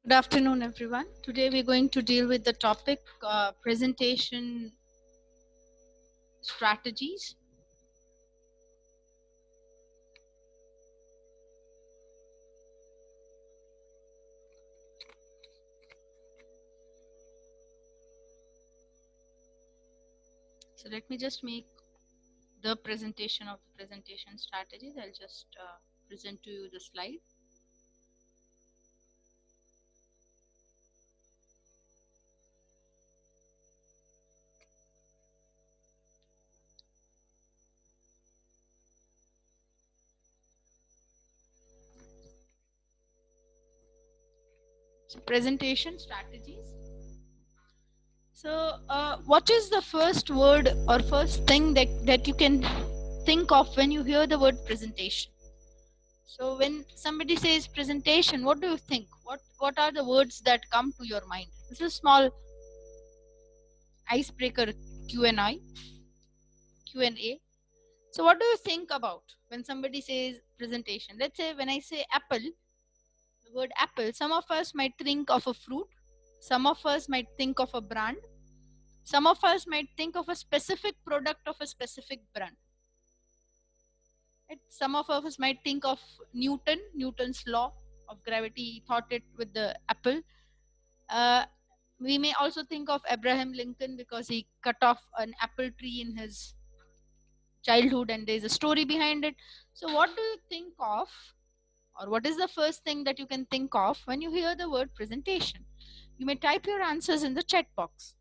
Good afternoon, everyone. Today we're going to deal with the topic presentation strategies. So let me just make the presentation of the presentation strategies. I'll just present to you the slide. So presentation strategies. So what is the first word or first thing that you can think of when you hear the word presentation? So when somebody says presentation, what do you think? What are the words that come to your mind? This is a small icebreaker Q&A. Q&A. So what do you think about when somebody says presentation? Let's say when I say apple, the word apple, some of us might think of a fruit, some of us might think of a brand, some of us might think of a specific product of a specific brand. Right? Some of us might think of Newton's law of gravity. He thought it with the apple. Uh, we may also think of Abraham Lincoln because he cut off an apple tree in his childhood and there's a story behind it. So what do you think of, or what is the first thing that you can think of when you hear the word presentation? You may type your answers in the chat box.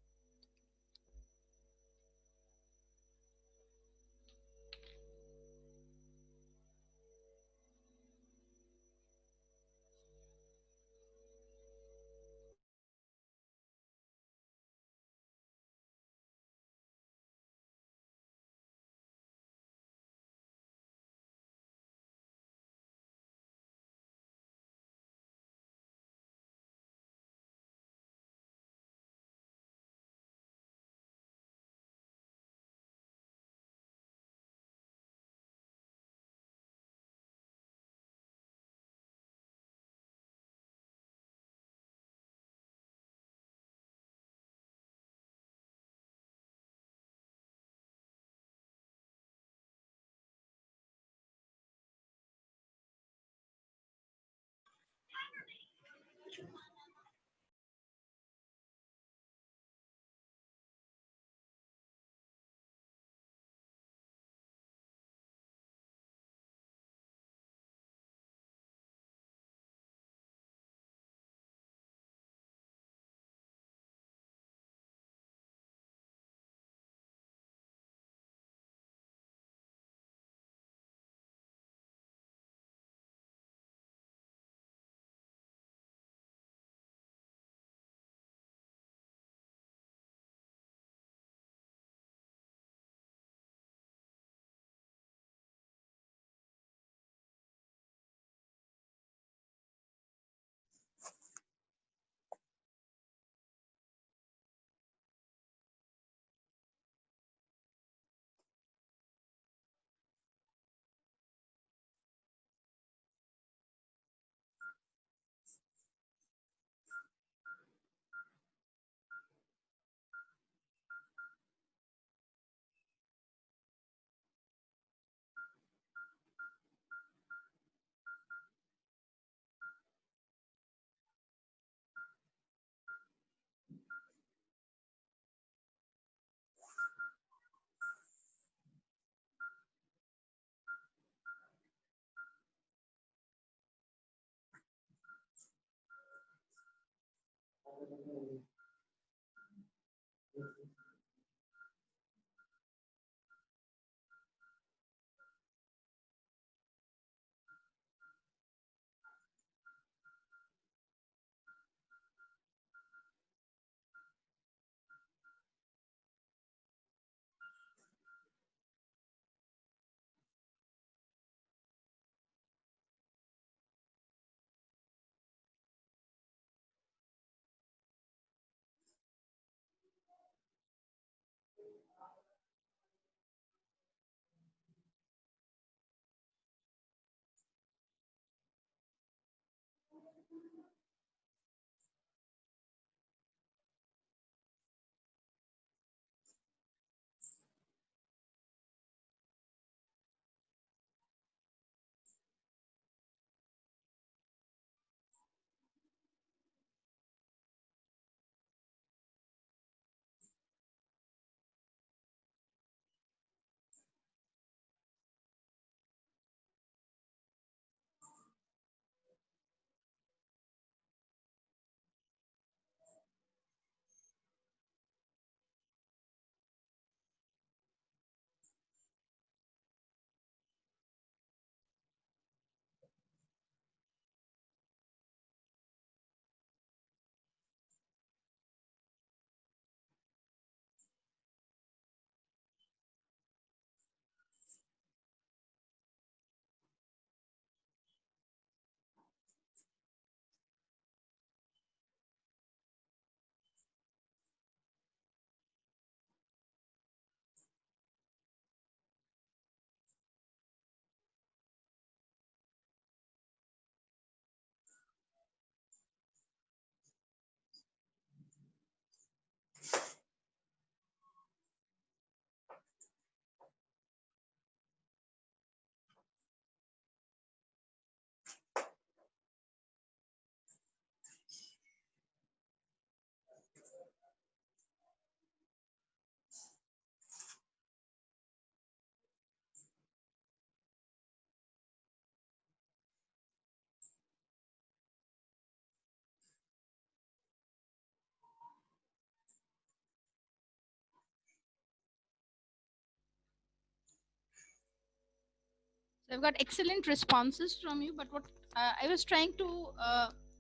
I've got excellent responses from you, but what I was trying to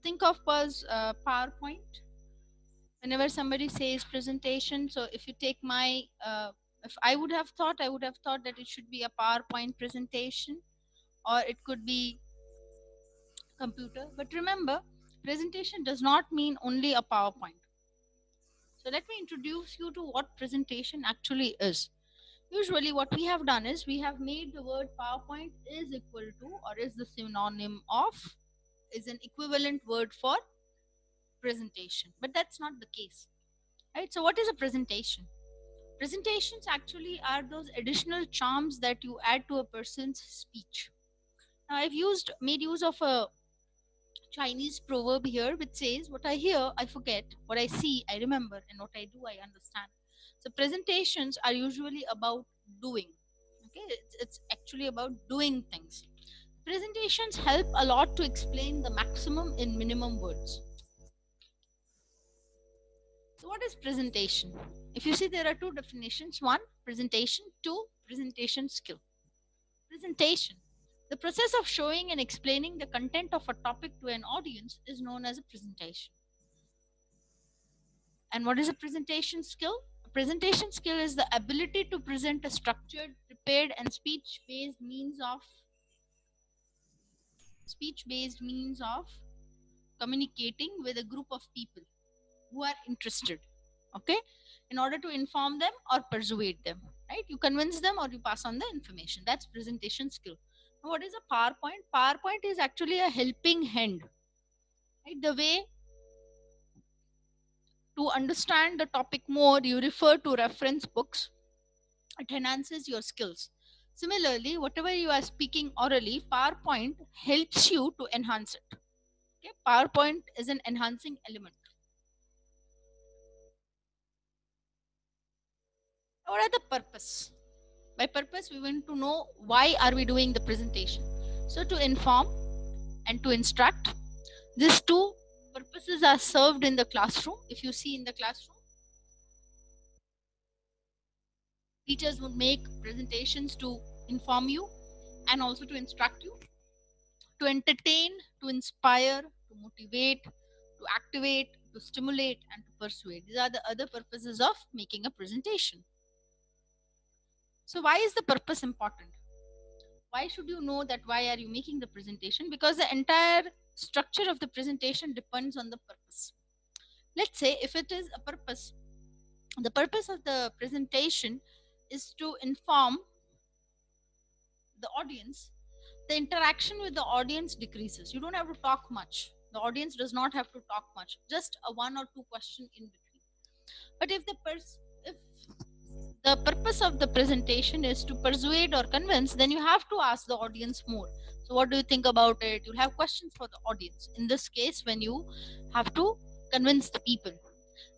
think of was PowerPoint. Whenever somebody says presentation, so if you take my, if I would have thought, that it should be a PowerPoint presentation, or it could be computer. But remember, presentation does not mean only a PowerPoint. So let me introduce you to what presentation actually is. Usually what we have done is we have made the word PowerPoint is equal to, or is the synonym of, is an equivalent word for presentation. But that's not the case, right? So what is a presentation? Presentations actually are those additional charms that you add to a person's speech. Now I've made use of a Chinese proverb here which says, what I hear, I forget, what I see, I remember, and what I do, I understand. So presentations are usually about doing. Okay, it's actually about doing things. Presentations help a lot to explain the maximum in minimum words. So what is presentation? If you see, there are two definitions. One, presentation. Two, presentation skill. Presentation. The process of showing and explaining the content of a topic to an audience is known as a presentation. And what is a presentation skill? A presentation skill is the ability to present a structured, prepared, and speech-based means of communicating with a group of people who are interested. Okay, in order to inform them or persuade them, right? You convince them or you pass on the information. That's presentation skill. Now, what is a PowerPoint? PowerPoint is actually a helping hand, right? The way to understand the topic more, you refer to reference books. It enhances your skills. Similarly, whatever you are speaking orally, PowerPoint helps you to enhance it. Okay? PowerPoint is an enhancing element. What are the purpose? By purpose, we want to know why are we doing the presentation. So to inform and to instruct, these two purposes are served in the classroom. If you see in the classroom, teachers would make presentations to inform you and also to instruct you, to entertain, to inspire, to motivate, to activate, to stimulate, and to persuade. These are the other purposes of making a presentation. So why is the purpose important? Why should you know that? Why are you making the presentation? Because the entire structure of the presentation depends on the purpose. Let's say if it is a purpose, the purpose of the presentation is to inform the audience. The interaction with the audience decreases. You don't have to talk much. The audience does not have to talk much, just a one or two question in between. But if the purpose of the presentation is to persuade or convince, then you have to ask the audience more. So what do you think about it? You'll have questions for the audience. In this case, when you have to convince the people.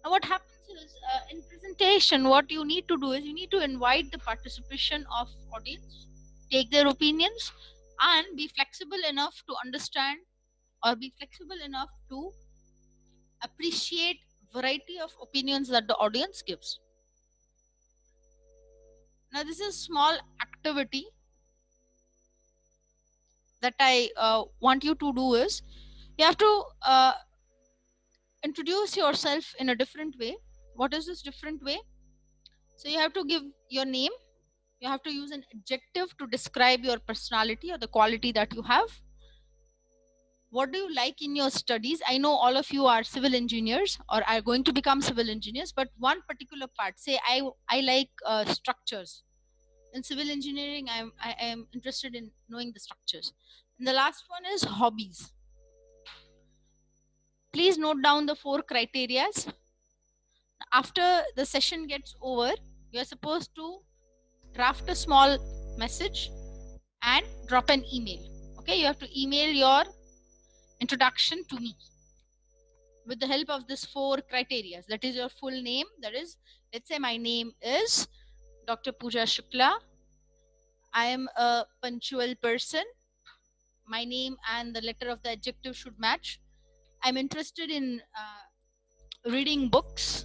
Now what happens is, in presentation, what you need to do is you need to invite the participation of audience, take their opinions, and be flexible enough to understand, or be flexible enough to appreciate variety of opinions that the audience gives. Now this is small activity that I want you to do is, you have to introduce yourself in a different way. What is this different way? So you have to give your name. You have to use an adjective to describe your personality or the quality that you have. What do you like in your studies? I know all of you are civil engineers or are going to become civil engineers, but one particular part, say I like structures. In civil engineering, I am interested in knowing the structures. And the last one is hobbies. Please note down the 4 criterias. After the session gets over, you are supposed to draft a small message and drop an email. Okay, you have to email your introduction to me with the help of this 4 criteria. That is your full name. That is, let's say my name is Dr. Pooja Shukla. I am a punctual person. My name and the letter of the adjective should match. I'm interested in reading books.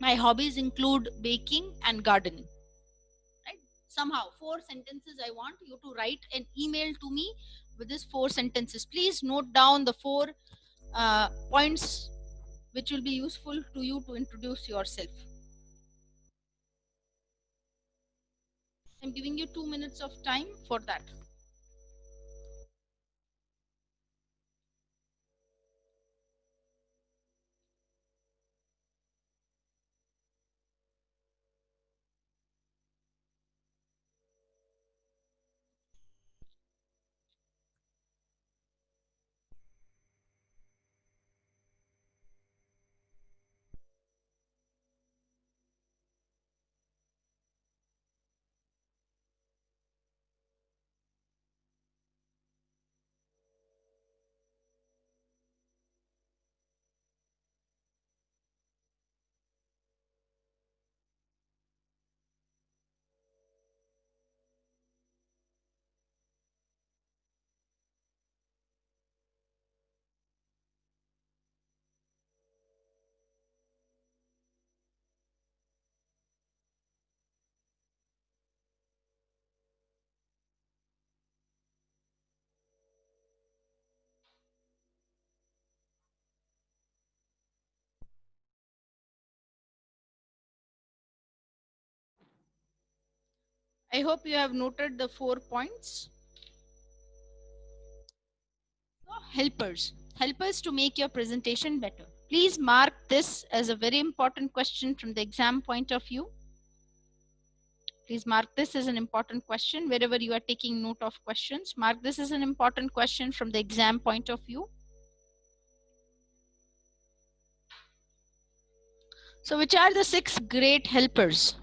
My hobbies include baking and gardening. Right? somehow 4 sentences. I want you to write an email to me with these 4 sentences. Please note down the 4 points which will be useful to you to introduce yourself. I'm giving you 2 minutes of time for that. I hope you have noted the 4 points. Helpers to make your presentation better. Please mark this as a very important question from the exam point of view. Please mark this as an important question wherever you are taking note of questions. Mark this as an important question from the exam point of view. So which are the 6 great helpers?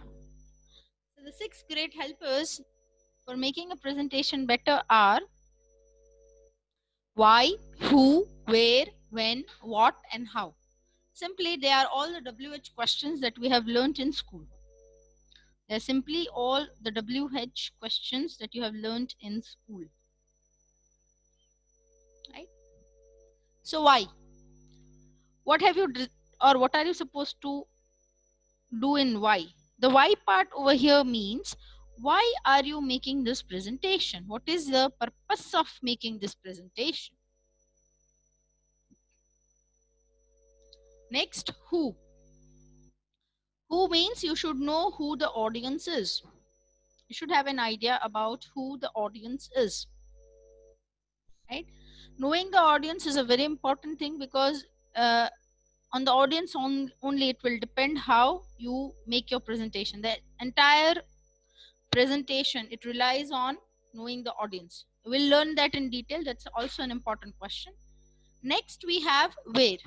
So the 6 great helpers for making a presentation better are why, who, where, when, what, and how. Simply, they are all the WH questions that we have learned in school. They're simply all the WH questions that you have learned in school. Right? So why? What have you or what are you supposed to do in why? The why part over here means why are you making this presentation? What is the purpose of making this presentation? Next, who? Who means you should know who the audience is. You should have an idea about who the audience is. Right? Knowing the audience is a very important thing because on the audience only it will depend how you make your presentation. The entire presentation, it relies on knowing the audience. We'll learn that in detail. That's also an important question. Next, we have where.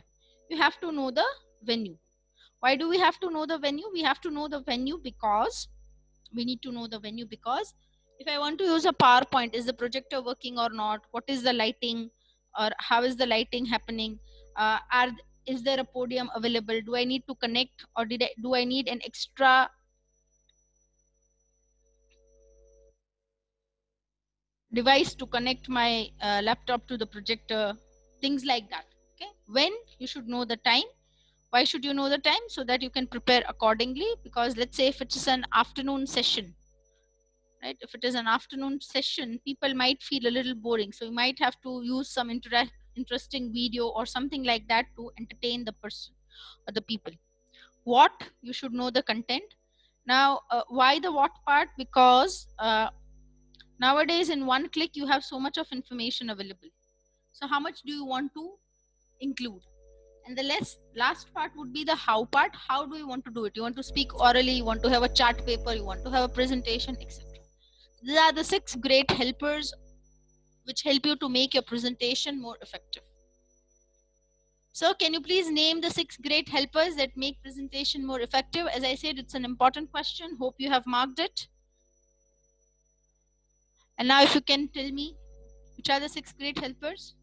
You have to know the venue. Why do we have to know the venue? We have to know the venue because we need to know the venue because if I want to use a PowerPoint, is the projector working or not? What is the lighting, or how is the lighting happening? Is there a podium available? Do I need to connect, or do I need an extra device to connect my laptop to the projector? Things like that. Okay. When you should know the time. Why should you know the time? So that you can prepare accordingly. Because let's say if it's an afternoon session, right? If it is an afternoon session, people might feel a little boring. So you might have to use some interesting video or something like that to entertain the person or the people. What? You should know the content. Now, why the what part? Because nowadays in one click you have so much of information available. So how much do you want to include? And the last part would be the how part. How do you want to do it? You want to speak orally, you want to have a chart paper, you want to have a presentation, etc. These are the 6 great helpers which help you to make your presentation more effective. So can you please name the 6 great helpers that make presentation more effective? As I said, it's an important question. Hope you have marked it. And now if you can tell me which are the 6 great helpers?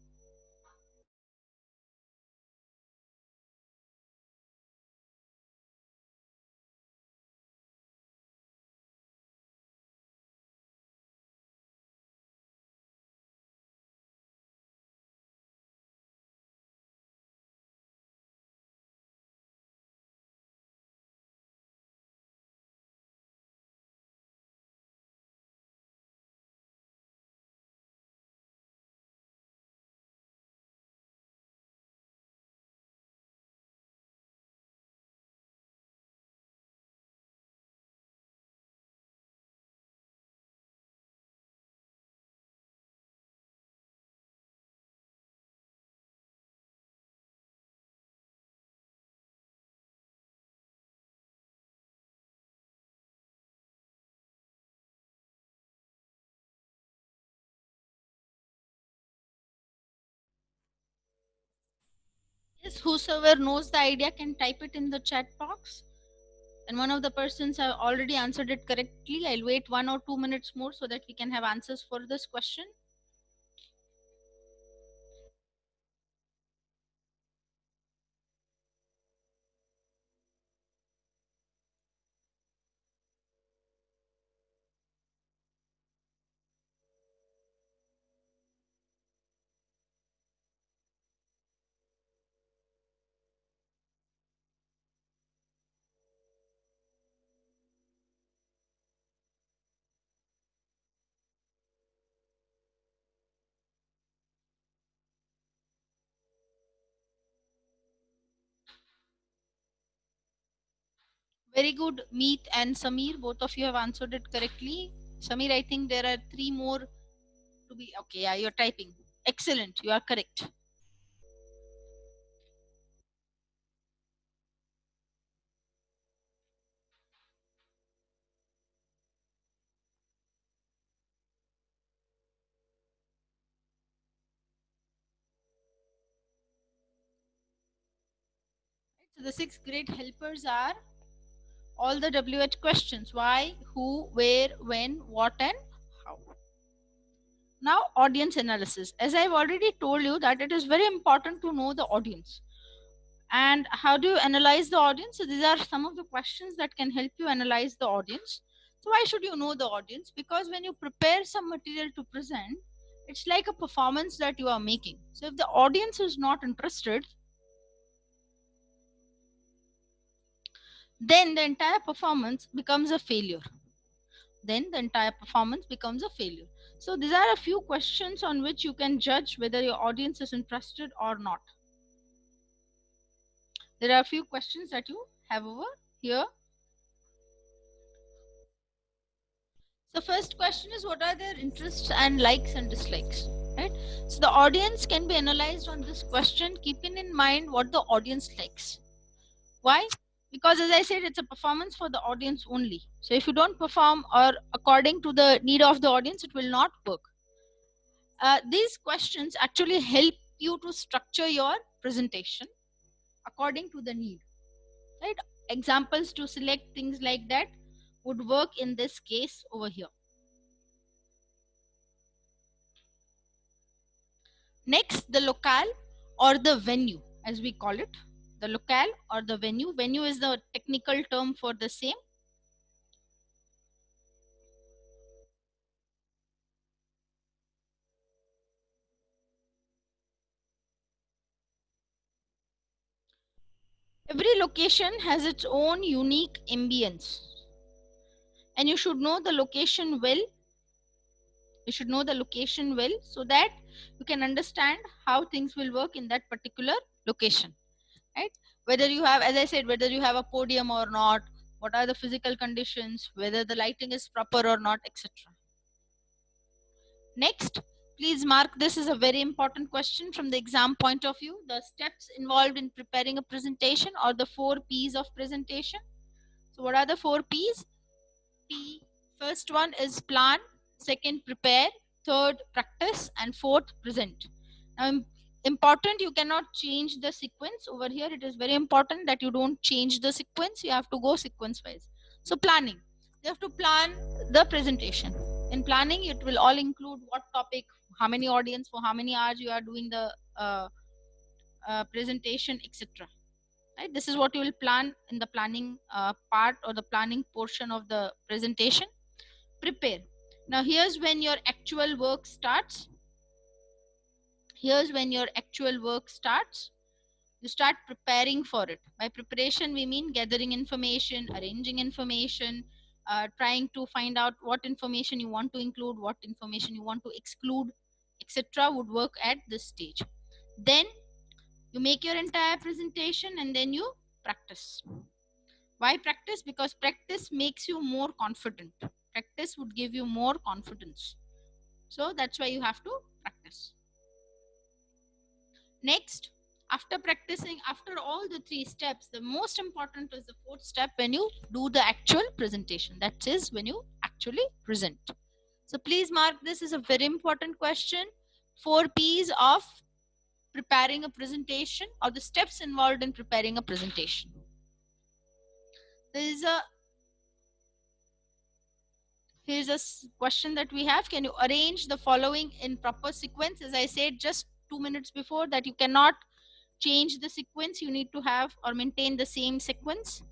whosoever knows the idea can type it in the chat box. And one of the persons have already answered it correctly. I'll wait 1 or 2 minutes more so that we can have answers for this question. Very good, Meet and Samir. Both of you have answered it correctly. Samir, I think there are 3 more to be. Okay, yeah, you're typing. Excellent, you are correct. So the 6 great helpers are all the WH questions: why, who, where, when, what, and how. Now, audience analysis. As I've already told you that it is very important to know the audience. And how do you analyze the audience? So these are some of the questions that can help you analyze the audience. So why should you know the audience? Because when you prepare some material to present, it's like a performance that you are making. So if the audience is not interested, then the entire performance becomes a failure. So these are a few questions on which you can judge whether your audience is interested or not. There are a few questions that you have over here. So first question is, what are their interests and likes and dislikes, right? So the audience can be analyzed on this question, keeping in mind what the audience likes. Why? Because as I said, it's a performance for the audience only. So if you don't perform or according to the need of the audience, it will not work. These questions actually help you to structure your presentation according to the need, right? Examples to select things like that would work in this case over here. Next, the locale or the venue, as we call it. The locale or the venue. Venue is the technical term for the same. Every location has its own unique ambience, and you should know the location well. You should know the location well so that you can understand how things will work in that particular location, right? Whether you have, as I said, whether you have a podium or not, what are the physical conditions, whether the lighting is proper or not, etc. Next, please mark this is a very important question from the exam point of view. The steps involved in preparing a presentation or the 4 P's of presentation. So what are the 4 P's? First one is plan, second prepare, third practice, and fourth present. Now, important, you cannot change the sequence over here. It is very important that you don't change the sequence. You have to go sequence wise. So planning, you have to plan the presentation. In planning, it will all include what topic, how many audience, for how many hours you are doing the presentation, etc. Right, this is what you will plan in the planning part or the planning portion of the presentation. Prepare. Now here's when your actual work starts. You start preparing for it. By preparation we mean gathering information, arranging information, trying to find out what information you want to include, what information you want to exclude, etc. would work at this stage. Then you make your entire presentation and then you practice. Why practice? Because practice makes you more confident. Practice would give you more confidence. So that's why you have to practice. Next, after practicing, after all the 3 steps, the most important is the 4th step when you do the actual presentation. That is when you actually present. So please mark this is a very important question. 4 P's of preparing a presentation or the steps involved in preparing a presentation. Here's a question that we have. Can you arrange the following in proper sequence? As I said just 2 minutes before, that you cannot change the sequence. You need to have or maintain the same sequence.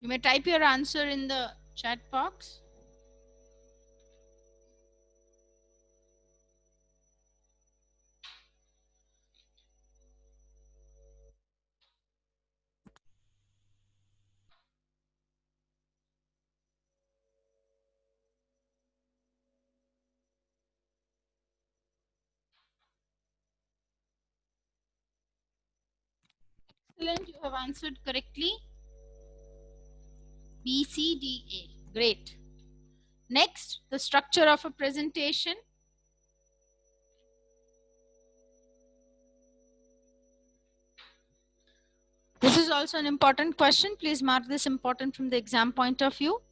You may type your answer in the chat box. Excellent, you have answered correctly. B, C, D, A. Great. Next, the structure of a presentation. This is also an important question. Please mark this important from the exam point of view.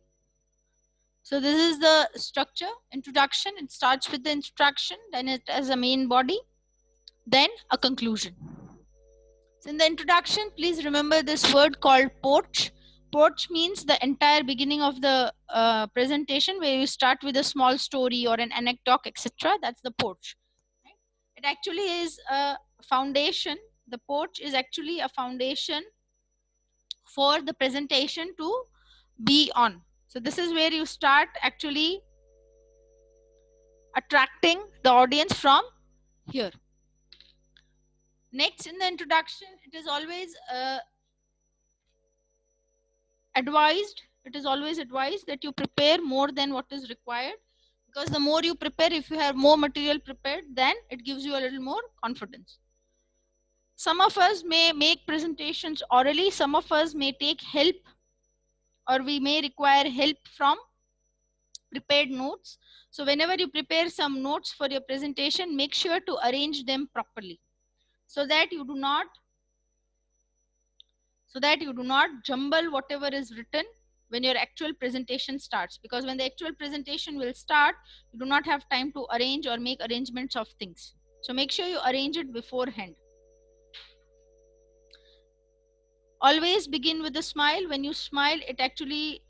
So this is the structure, introduction. It starts with the introduction, then it has a main body, then a conclusion. So in the introduction, please remember this word called porch. Porch means the entire beginning of the presentation, where you start with a small story or an anecdote, etc. That's the porch. Right? It actually is a foundation. The porch is actually a foundation for the presentation to be on. So this is where you start actually attracting the audience from here. Next, in the introduction, it is always advised that you prepare more than what is required, because the more you prepare, if you have more material prepared, then it gives you a little more confidence. Some of us may make presentations orally, some of us may take help, or we may require help from prepared notes. So whenever you prepare some notes for your presentation, make sure to arrange them properly, so that you do not jumble whatever is written when your actual presentation starts, because when the actual presentation will start, you do not have time to arrange or make arrangements of things. So make sure you arrange it beforehand. Always begin with a smile. When you smile, it actually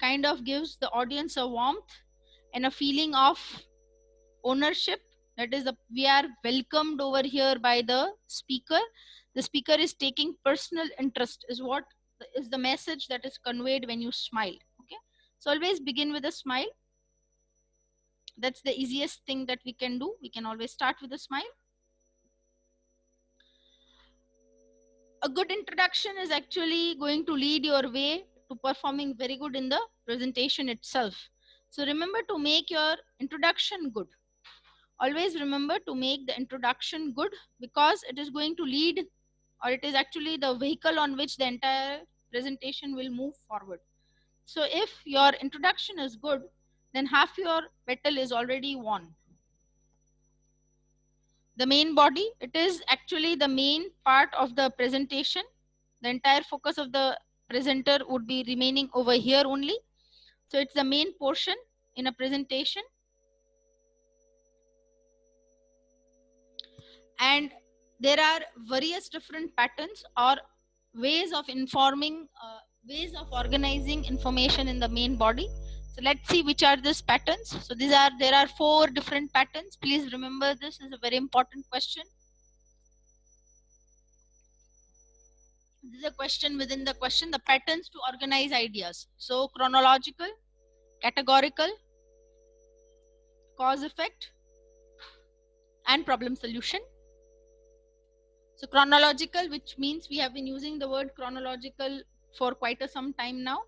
kind of gives the audience a warmth and a feeling of ownership. That is, we are welcomed over here by the speaker. The speaker is taking personal interest, is what is the message that is conveyed when you smile. Okay, so always begin with a smile. That's the easiest thing that we can do. We can always start with a smile. A good introduction is actually going to lead your way to performing very good in the presentation itself. So remember to make your introduction good. Always remember to make the introduction good, because it is going to lead, or it is actually the vehicle on which the entire presentation will move forward. So if your introduction is good, then half your battle is already won. The main body, it is actually the main part of the presentation. The entire focus of the presenter would be remaining over here only. So it's the main portion in a presentation. And there are various different patterns or ways of informing, ways of organizing information in the main body. So let's see which are these patterns. So there are 4 different patterns. Please remember, this is a very important question. This is a question within the question, the patterns to organize ideas. So chronological, categorical, cause effect, and problem solution. So chronological, which means we have been using the word chronological for quite some time now.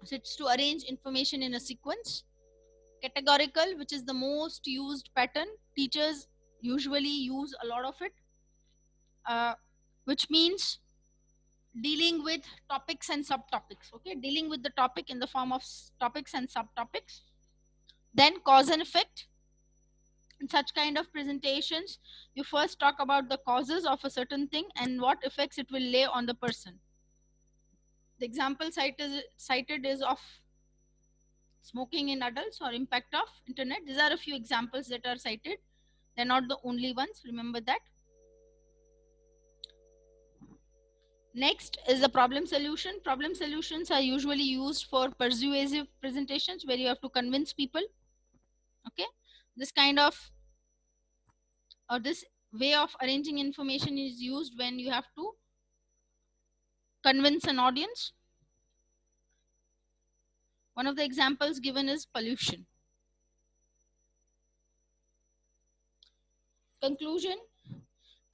So it's to arrange information in a sequence. Categorical, which is the most used pattern. Teachers usually use a lot of it, which means dealing with topics and subtopics. Okay, dealing with the topic in the form of topics and subtopics. Then cause and effect. In such kind of presentations, you first talk about the causes of a certain thing and what effects it will lay on the person. The example cited is of smoking in adults or impact of internet. These are a few examples that are cited. They're not the only ones, remember that. Next is the problem solution. Problem solutions are usually used for persuasive presentations where you have to convince people. Okay, this kind of or this way of arranging information is used when you have to convince an audience. One of the examples given is pollution. Conclusion.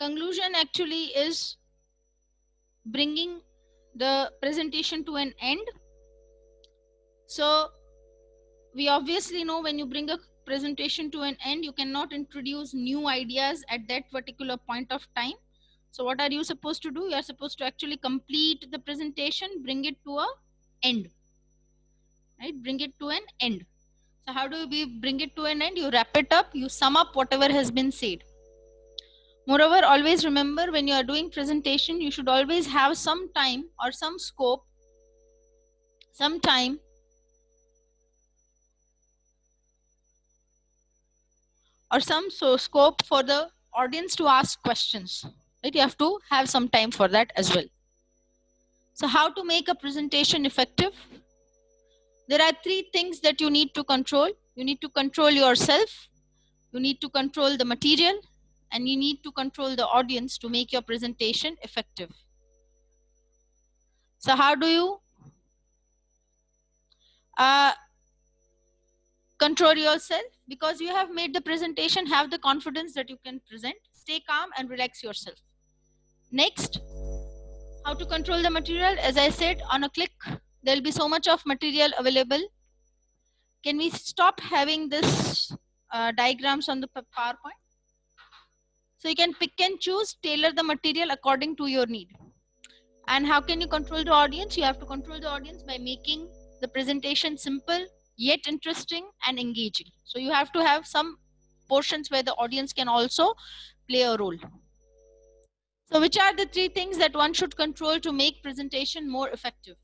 Conclusion actually is bringing the presentation to an end. So we obviously know when you bring a presentation to an end, you cannot introduce new ideas at that particular point of time. So what are you supposed to do? You are supposed to actually complete the presentation, bring it to an end, right? Bring it to an end. So how do you bring it to an end? You wrap it up, you sum up whatever has been said. Moreover, always remember when you are doing presentation, you should always have some time or some scope, some time or some scope for the audience to ask questions. Right? You have to have some time for that as well. So how to make a presentation effective? There are three things that you need to control. You need to control yourself, you need to control the material, and you need to control the audience to make your presentation effective. So how do you control yourself? Because you have made the presentation, have the confidence that you can present. Stay calm and relax yourself. Next, how to control the material? As I said, on a click, there will be so much of material available. Can we stop having this diagrams on the PowerPoint? So you can pick and choose, tailor the material according to your need. And how can you control the audience? You have to control the audience by making the presentation simple, yet interesting and engaging. So you have to have some portions where the audience can also play a role. So which are the three things that one should control to make presentation more effective?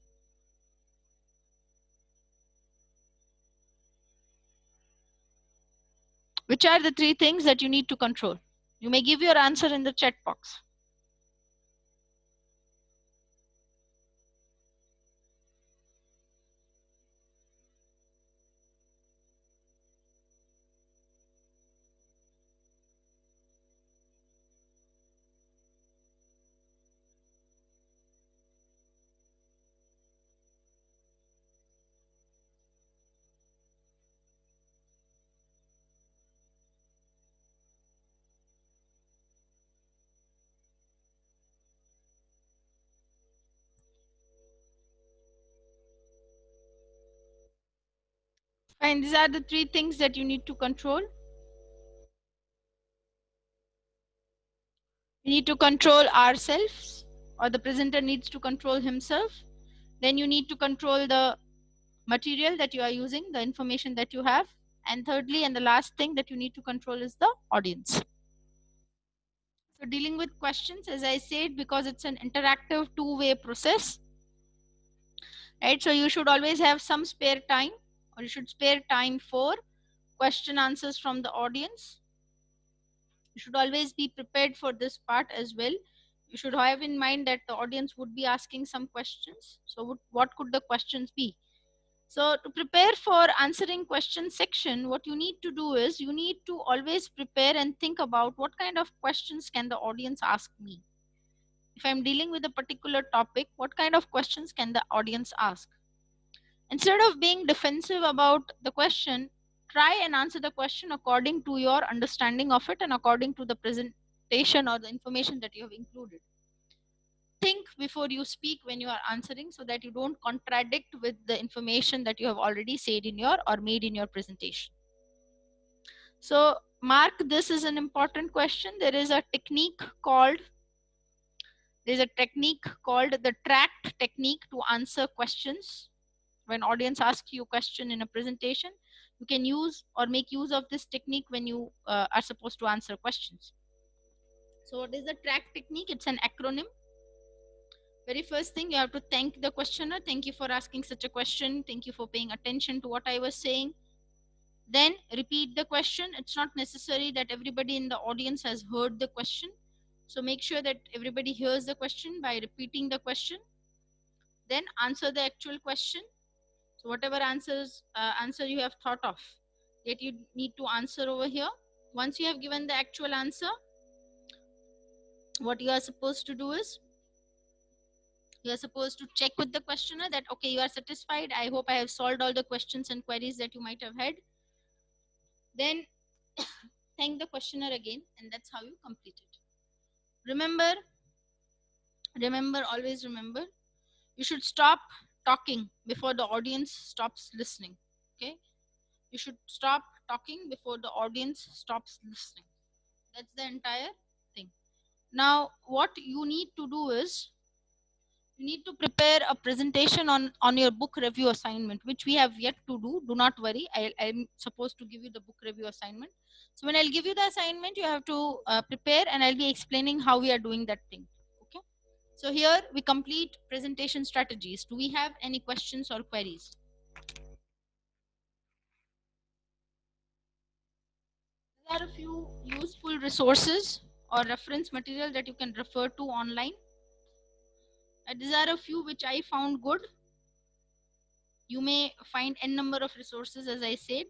Which are the three things that you need to control? You may give your answer in the chat box. Fine, these are the three things that you need to control. We need to control ourselves, or the presenter needs to control himself. Then you need to control the material that you are using, the information that you have. And thirdly, and the last thing that you need to control is the audience. So dealing with questions, as I said, because it's an interactive two-way process, right? So you should always have some spare time, or you should spare time for question answers from the audience. You should always be prepared for this part as well. You should have in mind that the audience would be asking some questions. So what could the questions be? So to prepare for answering question section, what you need to do is you need to always prepare and think about what kind of questions can the audience ask me. If I'm dealing with a particular topic, what kind of questions can the audience ask? Instead of being defensive about the question, try and answer the question according to your understanding of it and according to the presentation or the information that you have included. Think before you speak when you are answering, so that you don't contradict with the information that you have already said in your or made in your presentation. So mark this is an important question. There's a technique called the tract technique to answer questions. When audience asks you a question in a presentation, you can use or make use of this technique when you are supposed to answer questions. So what is the tract technique? It's an acronym. Very first thing, you have to thank the questioner. Thank you for asking such a question. Thank you for paying attention to what I was saying. Then repeat the question. It's not necessary that everybody in the audience has heard the question. So make sure that everybody hears the question by repeating the question. Then answer the actual question. So whatever answer you have thought of, that you need to answer over here. Once you have given the actual answer, what you are supposed to do is, you are supposed to check with the questioner that, okay, you are satisfied. I hope I have solved all the questions and queries that you might have had. Then thank the questioner again, and that's how you complete it. Remember, always remember, you should stop talking before the audience stops listening. Okay, you should stop talking before the audience stops listening. That's the entire thing. Now what you need to do is, you need to prepare a presentation on your book review assignment, which we have yet to do not worry. I'm supposed to give you the book review assignment. So when I'll give you the assignment, you have to prepare, and I'll be explaining how we are doing that thing. Okay, so here we complete presentation strategies. Do we have any questions or queries? There are a few useful resources or reference material that you can refer to online. These are a few which I found good. You may find n number of resources, as I said.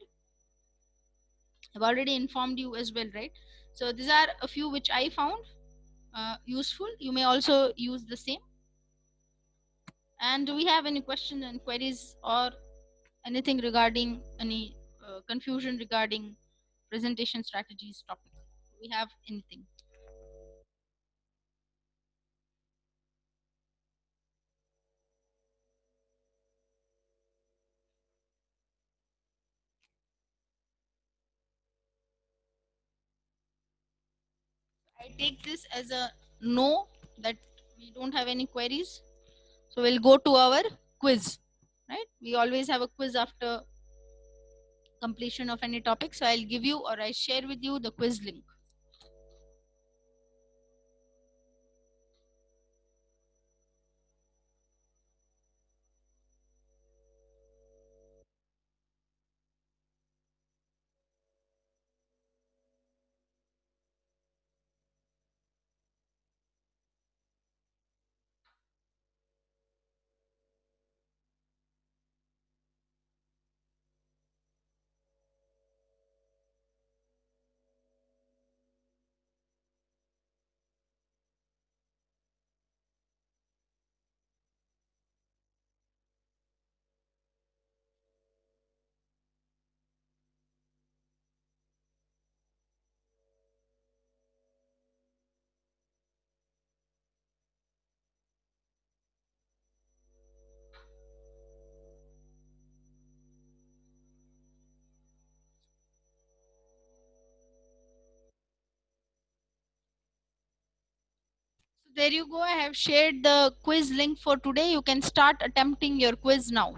I've already informed you as well, right? So these are a few which I found useful. You may also use the same. And do we have any questions and queries or anything regarding any confusion regarding presentation strategies topic? Do we have anything? I take this as a no, that we don't have any queries. So we'll go to our quiz, right? We always have a quiz after completion of any topic. So I'll give you, or I share with you, the quiz link. So there you go. I have shared the quiz link for today. You can start attempting your quiz now.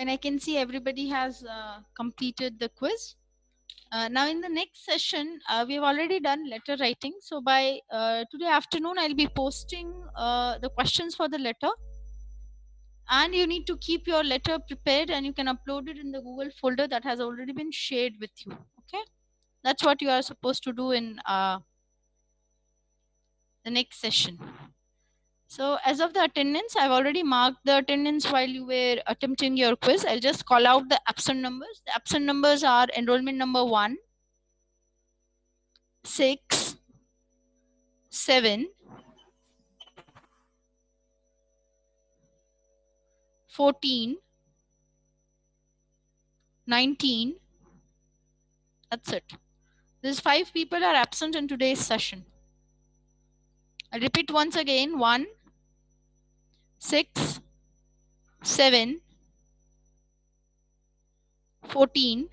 Fine, I can see everybody has completed the quiz. Now in the next session, we have already done letter writing. So by today afternoon, I'll be posting the questions for the letter. And you need to keep your letter prepared and you can upload it in the Google folder that has already been shared with you. Okay. That's what you are supposed to do in the next session. So as of the attendance, I've already marked the attendance while you were attempting your quiz. I'll just call out the absent numbers. The absent numbers are enrollment number 1, 6, 7, 14, 19. That's it. These 5 people are absent in today's session. I'll repeat once again. 1, 6, 7, 14,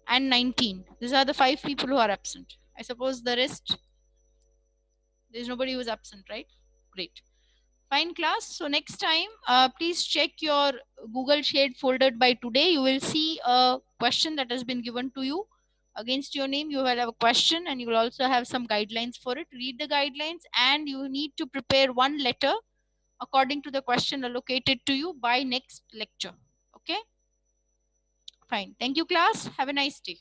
and 19. These are the 5 people who are absent. I suppose the rest, there's nobody who's absent, right? Great. Fine, class. So next time, please check your Google Shared folder by today. You will see a question that has been given to you. Against your name, you will have a question and you will also have some guidelines for it. Read the guidelines and you need to prepare one letter according to the question allocated to you by next lecture. Okay? Fine. Thank you, class. Have a nice day.